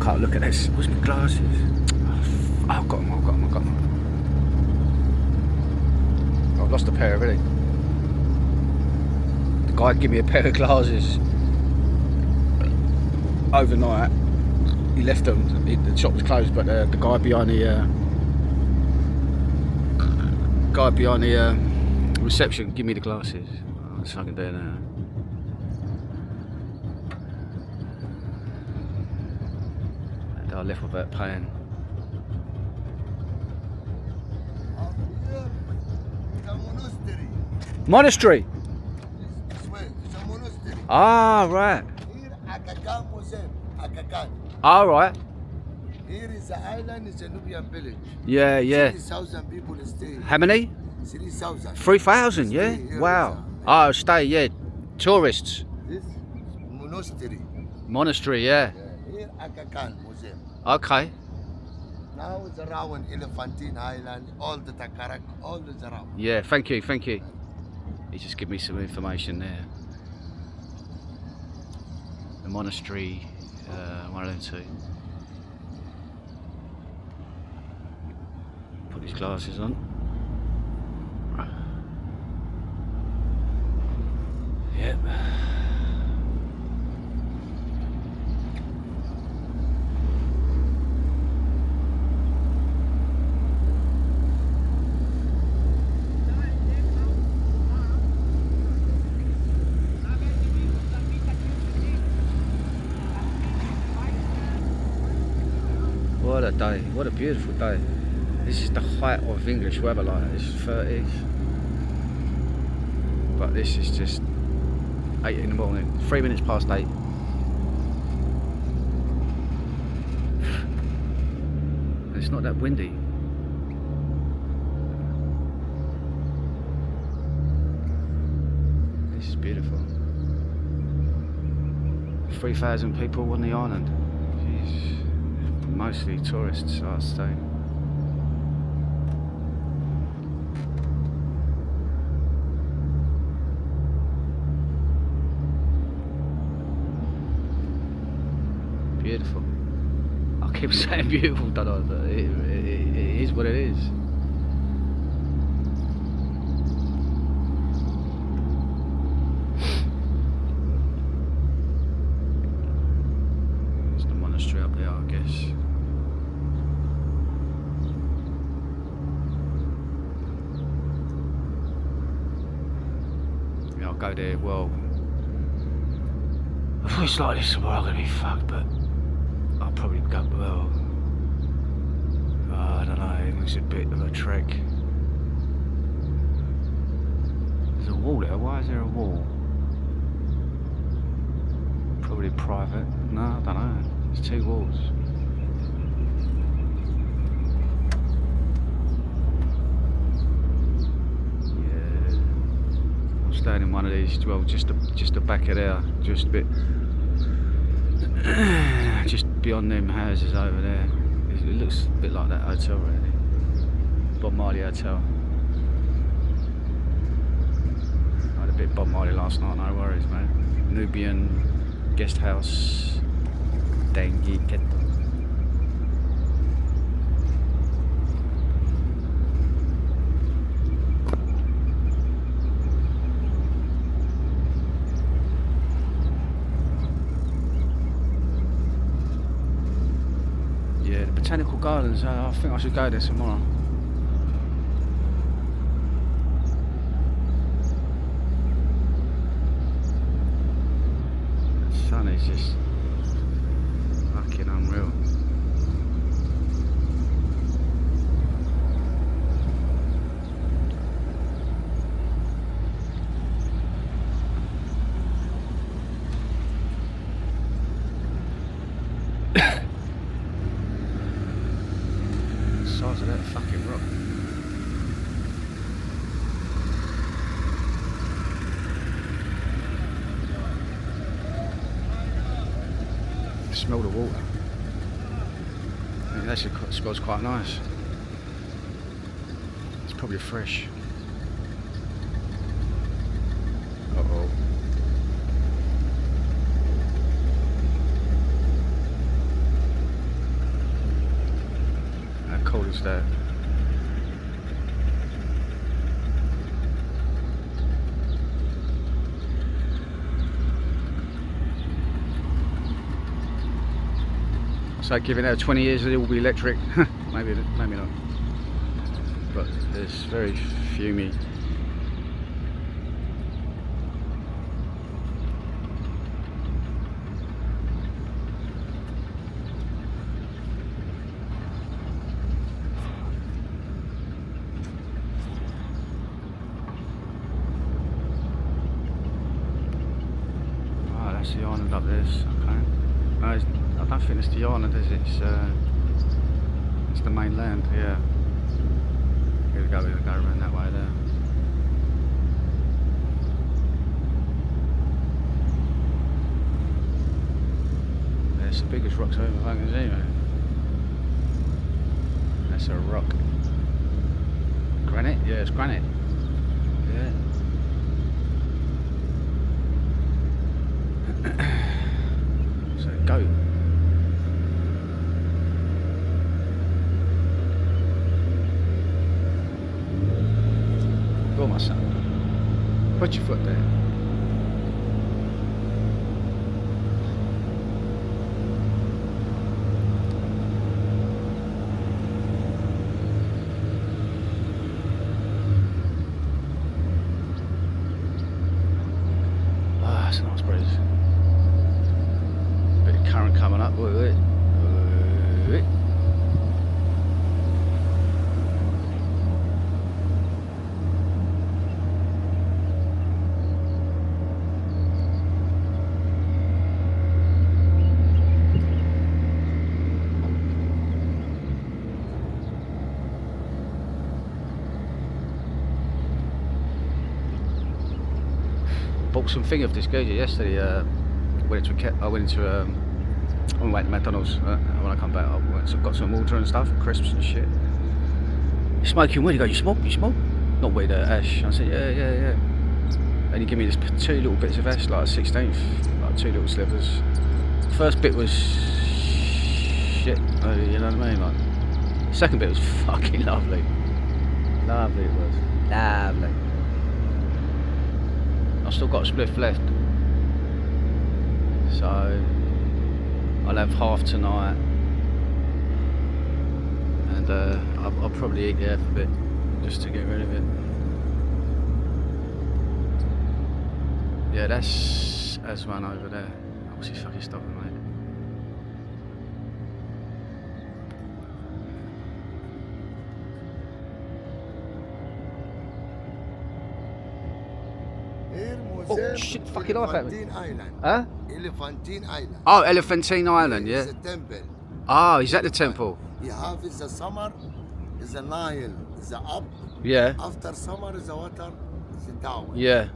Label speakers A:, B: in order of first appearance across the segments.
A: Can't look at this. Where's my glasses? Oh, I've got them. I've lost a pair already. The guy gave me a pair of glasses overnight. He left them. The shop was closed, but the guy behind the reception gave me the glasses. Oh, that's what I can do now. And I left without paying. Monastery.
B: This way, it's a monastery.
A: Ah, right.
B: Here, Agakan Museum. Agakan.
A: All right.
B: Here is the island, it's a Nubian village.
A: Yeah.
B: 3,000 people stay.
A: How many?
B: 3,000.
A: 3,000. Yeah.
B: Stay here,
A: Wow. Oh, stay. Yeah. Tourists.
B: This monastery.
A: Monastery. Yeah.
B: Here, Agakan Museum.
A: Okay.
B: Now it's around Elephantine Island, all the Takarak, all is around.
A: Yeah. Thank you. He just gave me some information there. The monastery, one of them two. Put his glasses on. Yep. What a day, what a beautiful day. This is the height of English weather, like it's 30s. But this is just 8 in the morning, 3 minutes past 8. And it's not that windy. This is beautiful. 3,000 people on the island. Jeez. Mostly tourists, I'd say. Beautiful. I keep saying beautiful, don't I? But it is what it is. There's the monastery up there, I guess. Yeah, I'll go there. Well, if it's like this tomorrow, I'm gonna be fucked, but I'll probably go, well, I don't know, it looks a bit of a trek. There's a wall there, why is there a wall? Probably private, no, I don't know, there's 2 walls. Yeah, I'm staying in one of these, well, just the back of there, just a bit, just beyond them houses over there. It looks a bit like that hotel really. Bob Marley Hotel. I had a bit of Bob Marley last night, no worries mate. Nubian guest house. Dengi Ket. Yeah, the Botanical Gardens, I think I should go there tomorrow. The sun is just fucking unreal. Size of that fucking rock. Smell the water. I think that actually smells quite nice. It's probably fresh. college there. So giving out 20 years it will be electric. maybe not. But there's very fumey. Oh, that's the island up there. Okay. No, I don't think it's the island, is it? It's the mainland, yeah. Here we go around that way there. Yeah, it's the biggest rocks I've ever fucking seen, man. That's a rock. Granite? Yeah, it's granite. Yeah. So go. Go, my son. Put your foot there. Ah, that's a nice breeze. Bit of current coming up. Wait. Bought some thing of this geezer yesterday. I went into McDonald's. When I come back, got some water and stuff, crisps and shit. You smoking weed? He goes, you smoke? Not weed, ash. I said, yeah. And he gave me this 2 little bits of ash, like a 16th, like 2 little slivers. First bit was shit, you know what I mean? Like, second bit was fucking lovely. Lovely it was. Lovely. I've still got a spliff left, so I'll have half tonight, and I'll probably eat the half a bit just to get rid of it. Yeah, that's Aswan over there. What's he fucking stopping, mate? Oh shit, fucking life at me.
B: Elephantine Island.
A: Huh?
B: Elephantine Island.
A: Oh, Elephantine Island, yeah.
B: It's a temple.
A: Oh, is that the temple?
B: You have is the summer, is the Nile, is the up.
A: Yeah.
B: After summer is the water, is the down.
A: Yeah.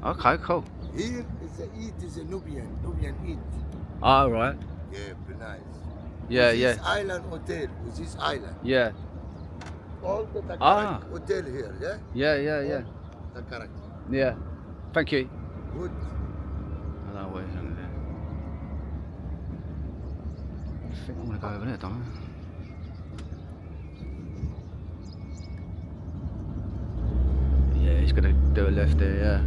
A: Okay, cool.
B: Here is the eat is a Nubian eat.
A: Oh, right.
B: Yeah, very nice.
A: Yeah,
B: With
A: yeah.
B: This island hotel, with this island.
A: Yeah.
B: All the correct hotel here, yeah?
A: Yeah.
B: The correct.
A: Yeah. Thank you.
B: Good.
A: I don't know what he's under there. I think I'm gonna go over there, don't I? Yeah, he's gonna do a left there, yeah.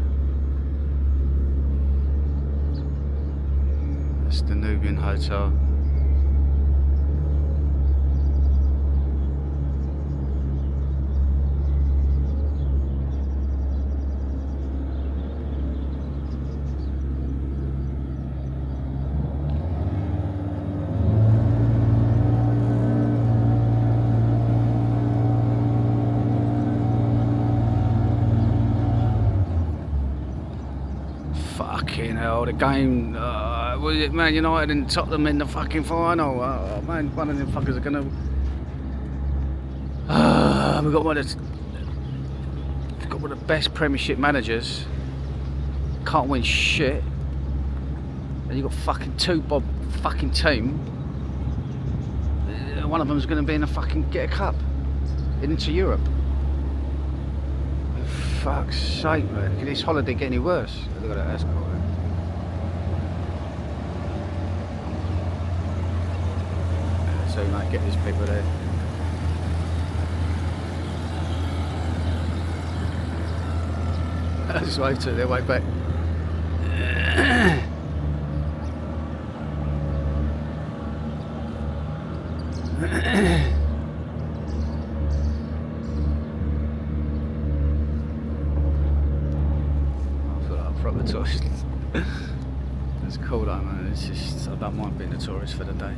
A: That's the Nubian Hotel. Fucking hell, the game, was it Man United and Tottenham in the fucking final? Man, one of them fuckers are gonna... we've got one of the best Premiership managers, can't win shit, and you've got fucking 2-bob fucking team, one of them's gonna be in the fucking, get a cup, into Europe. Fuck's sake, man. Can this holiday get any worse? Look at that, that's cool, man. So you might get these people there. Just wave to their way back. I feel like I'm proper tourist. It's cool though, man. It's just, I don't mind being a tourist for the day.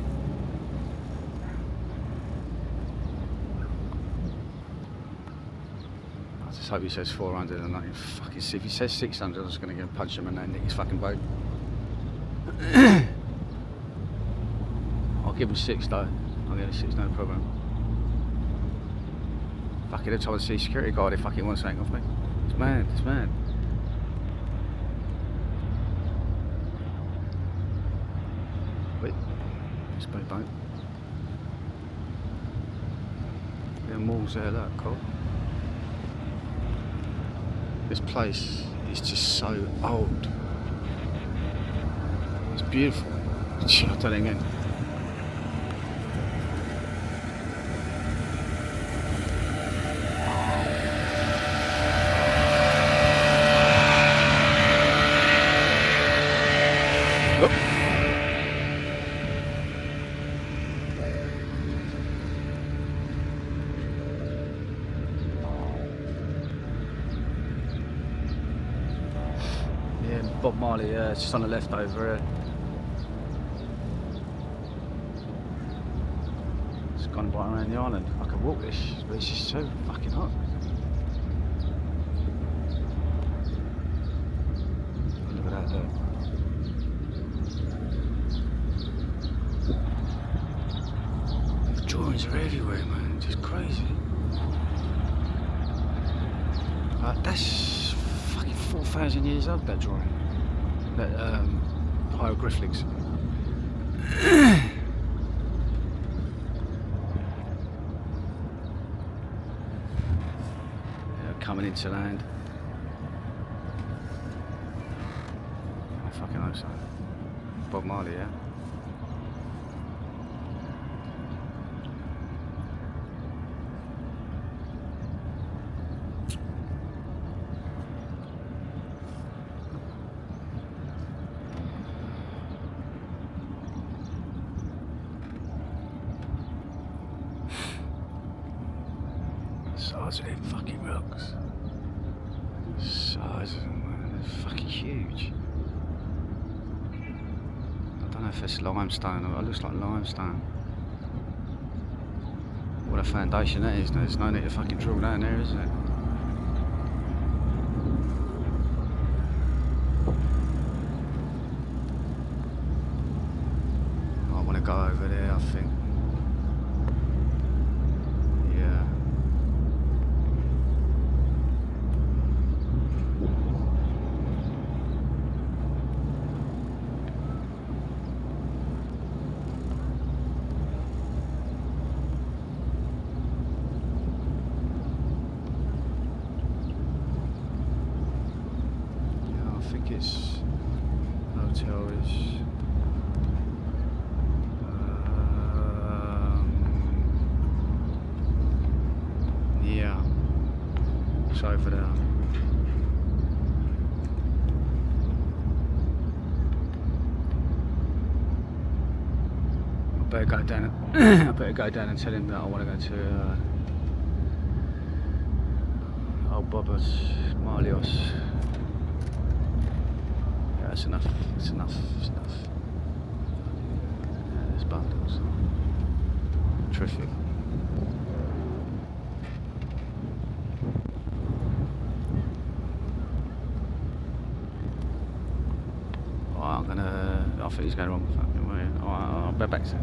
A: I just hope he says 400 and nothing. Fucking see if he says 600, I'm just gonna go punch him and then nick his fucking boat. I'll give him 6 though. I'll give him 6, no problem. Fucking every time I see a security guard, he fucking wants something off me. It's mad, it's mad. Wait, speed boat. There are malls there, look, cool. This place is just so old. It's beautiful. I'll tell you again. Yeah, Bob Marley, yeah, it's just on the left over here. It's gone right around the island. I could walk this, but it's just so fucking hot. Look at that, look. The drawings are everywhere, man. It's just crazy. That's fucking 4,000 years old, that drawing. That hieroglyphics. Coming into land. I fucking hope so. Bob Marley, yeah? Size of them fucking rocks. Size of them, man. They're fucking huge. I don't know if it's limestone or it looks like limestone. What a foundation that is. There's no need to fucking drill down there, isn't it? I want to go over there, I think. I think it's hotel is yeah, it's over there. I better go down. I better go down and tell him that I want to go to old Bob's Marlios. That's enough, it's enough, it's enough. Yeah, there's bundles. Terrific. Alright, I think he's going wrong. Alright, I'll be back soon.